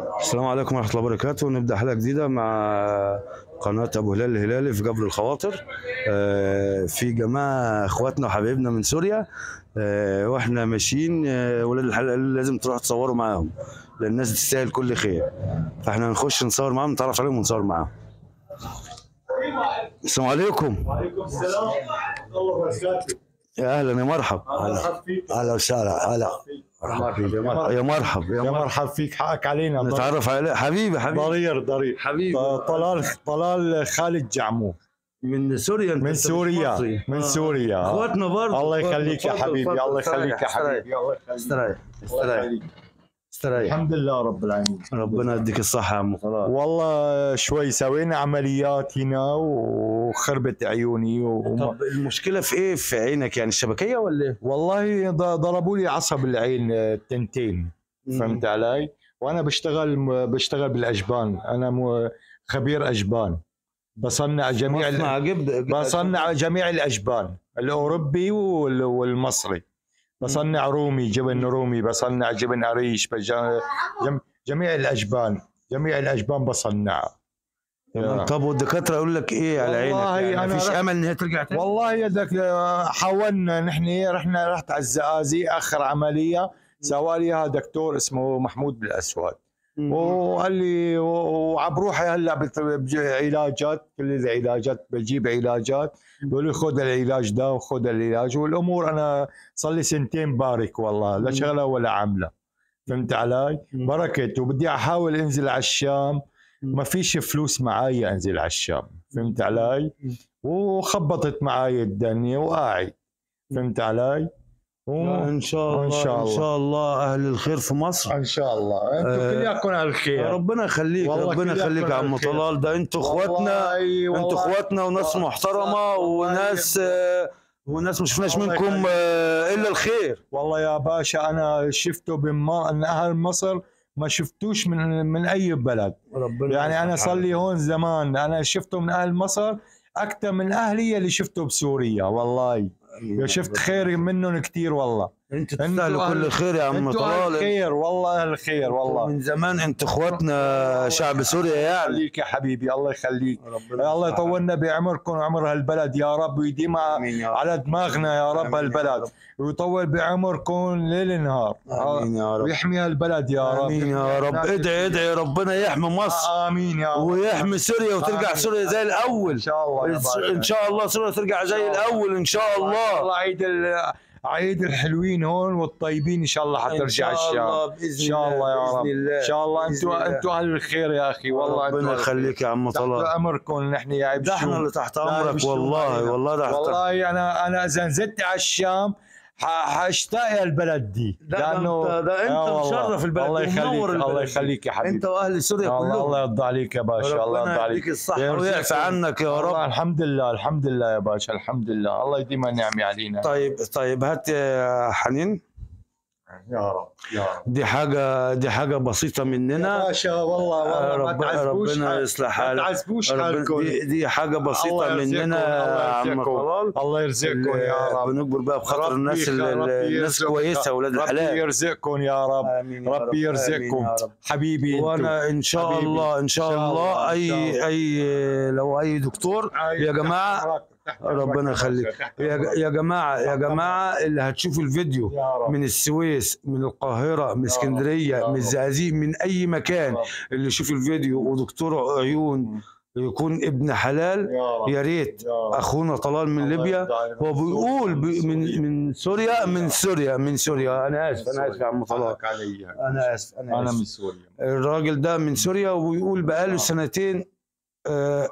السلام عليكم ورحمة الله وبركاته. نبدأ حلقة جديدة مع قناة أبو هلال الهلالي في جبر الخواطر. في جماعة إخواتنا وحبايبنا من سوريا، وإحنا ماشيين. ولاد الحلال قالوا لي لازم تروحوا تصوروا معاهم لأن الناس تستاهل كل خير، فإحنا هنخش نصور معاهم، نتعرف عليهم ونصور معاهم. السلام عليكم. وعليكم السلام الله وبركاته. يا أهلا يا مرحب. اهلا وسهلا. هلا يا مرحب يا مرحب فيك، حقك علينا. نتعرف عليه حبيبي ضرير حبيبي. طلال خالد جعمور من سوريا. من سوريا اخواتنا برضه. الله يخليك يا حبيبي، الله يخليك يا حبيبي، الله استريح. الحمد لله رب العالمين. ربنا يديك الصحة يا عم طلال. والله شوي سوينا عمليات هنا وخربت عيوني طب المشكلة في ايه في عينك؟ يعني الشبكية ولا ايه؟ والله ضربوا لي عصب العين التنتين. فهمت علي؟ وانا بشتغل بالاجبان، انا خبير اجبان، بصنع جميع الاجبان الاوروبي والمصري. بصنع جبن رومي، بصنع جبن قريش، جميع الاجبان بصنعها. طب والدكاتره يقول لك ايه على عينك؟ يعني مفيش امل ان هي ترجع تاني؟ والله يا حاولنا نحن، رحت على الزقازي اخر عمليه سواليها دكتور اسمه محمود بالاسود، وقال لي وعبروحي هلا بعلاجات، كل العلاجات بجيب علاجات، بيقول لي خذ العلاج ده وخذ العلاج، والامور انا صار لي سنتين بارك والله، لا شغله ولا عمله. فهمت علي؟ بركت. وبدي احاول انزل على الشام، ما فيش فلوس معايا انزل على الشام. فهمت علي؟ وخبطت معاي الدنيا وقاعد. فهمت علي؟ ان شاء الله ان شاء الله اهل الخير في مصر ان شاء الله. انتم كلكم على الخير. ربنا يخليك، ربنا يخليك يا عم طلال. ده انتوا اخواتنا، انتوا اخواتنا وناس محترمه وناس ما شفناش منكم الا الخير. والله يا باشا انا شفته ان اهل مصر ما شفتوش من اي بلد. يعني انا صار لي هون زمان، انا شفته من اهل مصر اكثر من اهلي اللي شفته بسوريا. والله شفت خير منهم كثير. والله انتوا تستاهلوا كل خير يا عم طلال. اهل الخير والله، اهل الخير والله. من زمان انتوا اخواتنا شعب سوريا. يعني الله يخليك يا حبيبي، الله يخليك. الله يطولنا بعمركم وعمر هالبلد يا رب، ويديم على دماغنا يا رب هالبلد، ويطول بعمركم ليل نهار. امين يا رب. ويحمي هالبلد يا رب. امين يا رب. ادعي ربنا يحمي مصر. امين يا رب. ويحمي سوريا وترجع سوريا زي الاول ان شاء الله. ان شاء الله سوريا ترجع زي الاول ان شاء الله. عيد الحلوين هون والطيبين ان شاء الله حترجع الشام. ان شاء الله يا رب. ان شاء الله. انتوا اهل الخير يا اخي والله. ربنا يخليك يا عم طلال. تحت امركم نحن يا عيب. ده احنا اللي تحت امرك والله. والله انا اذا نزلت على الشام حاشتاق البلد دي. لانه ده انت مشرف البلد. الله يخليك، الله يخليك يا حبيبي. انت واهل سوريا كلهم. الله يرضى عليك يا باشا. الله يرضى عليك. يديك الصحه ويعفى عنك يا رب. الحمد لله، الحمد لله يا باشا، الحمد لله. الله يديم النعمه علينا. طيب هات يا حنين. يا رب يا رب. دي حاجه بسيطه مننا يا باشا. والله ربنا يصلح حالك. ما تعذبوش حالكم. دي حاجه بسيطه مننا يا عم طلال. الله يرزقكم يا رب. بنكبر بقى بخاطر الناس كويسه اولاد الحلال. ربي يرزقكم يا رب. ربي يرزقكم حبيبي. وانا ان شاء الله لو اي دكتور يا جماعه ربنا يخليك يا جماعه اللي هتشوفوا الفيديو من السويس، من القاهره، من اسكندريه، من الزقازيق، من اي مكان، اللي يشوف الفيديو ودكتور عيون يكون ابن حلال يا ريت. اخونا طلال من ليبيا هو بيقول من سوريا. انا اسف يا عم طلال. انا اسف. انا من سوريا. الراجل ده من سوريا وبيقول بقاله سنتين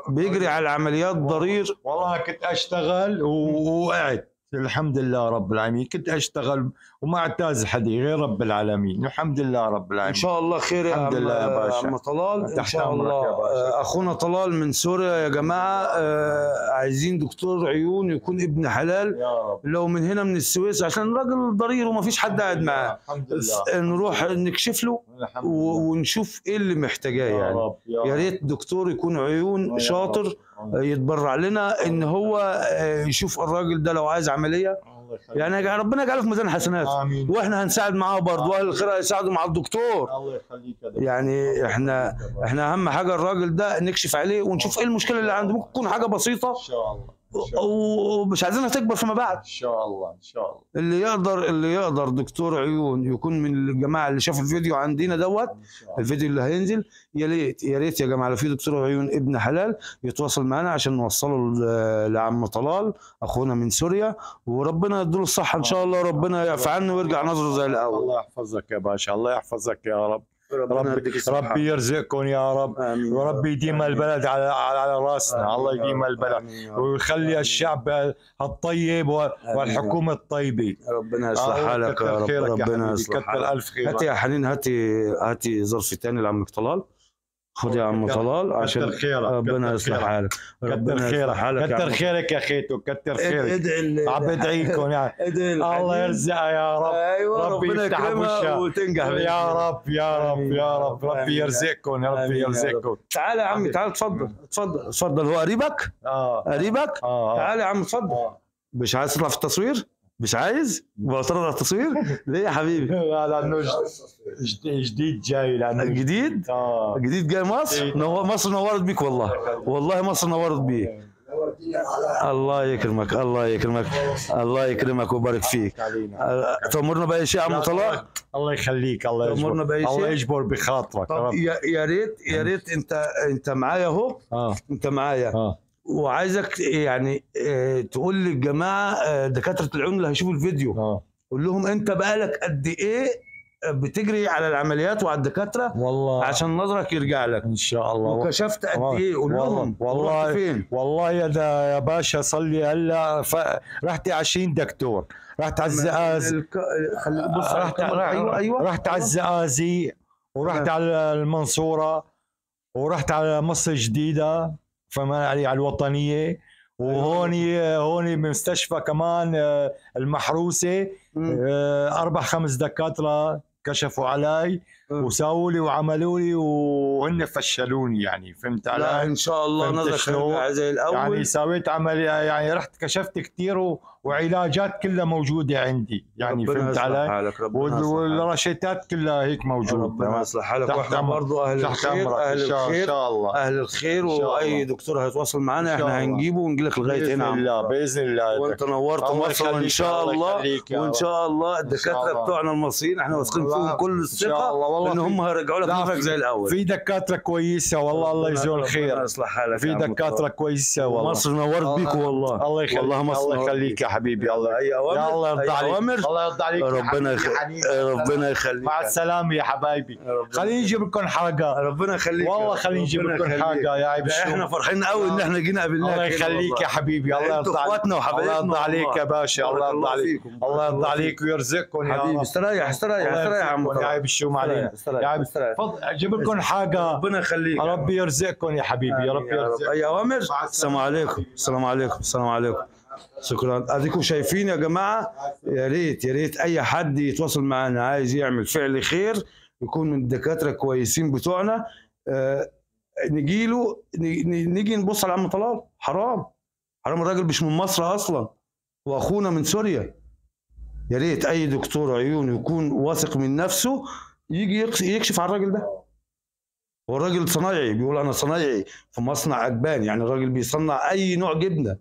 بيجري على العمليات ضرير. والله كنت اشتغل ووقعت. الحمد لله رب العالمين. كنت اشتغل وما اعتاز حد غير رب العالمين. الحمد لله رب العالمين. ان شاء الله خير يا عم طلال. ان شاء الله. اخونا طلال من سوريا يا جماعه. عايزين دكتور عيون يكون ابن حلال يا رب. لو من هنا من السويس، عشان راجل ضرير وما فيش حد قاعد معاه. الحمد لله. نروح نكشف له ونشوف ايه اللي محتاجاه. يعني يا ريت دكتور يكون عيون شاطر يتبرع لنا ان هو يشوف الراجل ده لو عايز عمليه يعني ربنا يجعله في ميزان حسناته. امين. واحنا هنساعد معاه برضه، واهل الخير هيساعدوا مع الدكتور. الله يخليك يا دكتور. يعني احنا اهم حاجه الراجل ده نكشف عليه ونشوف ايه المشكله اللي عنده. ممكن تكون حاجه بسيطه ان شاء الله ومش عايزينها تكبر فيما بعد. ان شاء الله ان شاء الله. اللي يقدر دكتور عيون يكون من الجماعه اللي شافوا الفيديو عندنا دوت، الفيديو اللي هينزل، يا ريت يا جماعه لو في دكتور عيون ابن حلال يتواصل معنا عشان نوصله لعم طلال اخونا من سوريا، وربنا يديله الصحه ان شاء الله، ربنا يعفى عنه ويرجع نظره زي الاول. الله يحفظك يا باشا، الله يحفظك يا رب. ربي يرزقكم يا رب. آمين. وربي يديم البلد على راسنا. الله يديم البلد ويخلي الشعب الطيب والحكومه الطيبه. ربنا يصلح حالك يا رب. ربنا يصلح حالك. كتر الف خير. هاتي يا حنين، هاتي ظرف تاني لعمك طلال. خذ يا عم طلال عشان ربنا يصلح حالك. كتر خيرك. كتر خيرك يا خيتو. كتر خيرك. عم بدعيكم يعني. الله يرزقها يا رب. ايوه ربنا يكرمها وتنجح يا رب يا رب يا رب. ربي يرزقكم يا ربي يرزقكم. تعال يا عمي، تعال اتفضل. هو قريبك؟ قريبك؟ تعال يا عم اتفضل. مش عايز تطلع في التصوير؟ مش عايز؟ معترض على التصوير؟ ليه يا حبيبي؟ لا لانه جديد جاي. لانه جديد؟ جديد جاي مصر؟ مصر نورت بيك والله. والله مصر نورت بيك. الله يكرمك الله يكرمك الله يكرمك ويبارك فيك. تأمرنا بأي شيء عم طلال؟ الله يخليك. الله يجبر بخاطرك. يا ريت انت معايا اهو. انت معايا. وعايزك يعني تقول للجماعه دكاتره العيون اللي هيشوفوا الفيديو، قول لهم انت بقالك قد ايه بتجري على العمليات وعلى الدكاتره والله عشان نظرك يرجع لك ان شاء الله. وكشفت قد ايه؟ قول لهم والله فين؟ والله يا باشا صلي هلا رحت 20 دكتور. رحت على الزقاز. بص ايوه رحت على الزقازي، ورحت على المنصوره، ورحت على مصر الجديده فما على الوطنيه، وهون بمستشفى كمان المحروسه 4-5 دكاتره كشفوا علي وساووا لي وعملوا لي وهن فشلوني. يعني فهمت علي؟ لا ان شاء الله نظرك يرجع زي الاول. يعني سويت عمليه، يعني رحت كشفت كثير وعلاجات كلها موجوده عندي. يعني فهمت علي؟ والرشيتات كلها هيك موجوده. ربنا يصلح حالك. واحنا برضه اهل الخير ان شاء الله. اهل الخير واي دكتور هيتواصل معنا احنا هنجيبه ونجي لك لغايه هنا. باذن الله باذن الله. وانت نورت مصر وان شاء الله. وان شاء الله الدكاتره بتوعنا المصريين احنا واثقين فيهم كل الثقه ان هم هيرجعوا لك نظرك زي الاول. في دكاتره كويسه والله. الله يجزيهم الخير. الله يصلح حالك. في دكاتره كويسه والله. مصر نورت بيك والله. الله يخليك. الله يخليك يا حبيبي. الله يرضى عليك. الله يرضى عليك. ربنا يخليك. مع السلامه يا حبايبي. خليني نجيب لكم حلقه. ربنا يخليك والله. خليني نجيب لكم حلقه يا عيب. احنا فرحين قوي ان احنا جينا قابلناك. الله يخليك يا حبيبي. الله يرضى عليك. اخواتنا وحبايبنا. الله يرضى عليك يا باشا. الله يرضى عليك. الله يرضى عليك ويرزقكم يا حبيبي. استريح يا عم يا عيب. الشوم علينا يا عيب. تفضل اجيب لكم حاجه. ربنا يخليك. ربي يرزقكم يا حبيبي. يا رب يرزقكم. اي اوامر. السلام عليكم. السلام عليكم. السلام عليكم. شكرا. اديكم شايفين يا جماعه. يا ريت اي حد يتواصل معنا عايز يعمل فعل خير يكون من الدكاتره كويسين بتوعنا، نيجي نبص على عم طلال. حرام الراجل مش من مصر اصلا واخونا من سوريا. يا ريت اي دكتور عيون يكون واثق من نفسه يجي يكشف على الراجل ده. هو الراجل صنايعي، بيقول انا صنايعي في مصنع اجبان، يعني الراجل بيصنع اي نوع جبنه،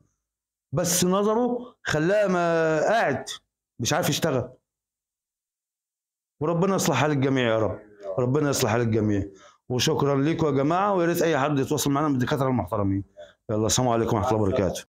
بس نظره خلاه ما قاعد مش عارف يشتغل. وربنا يصلح حال الجميع يا رب. ربنا يصلح حال الجميع. وشكرا لكم يا جماعه. ويا ريت اي حد يتواصل معنا من الدكاتره المحترمين. يلا السلام عليكم ورحمه الله وبركاته.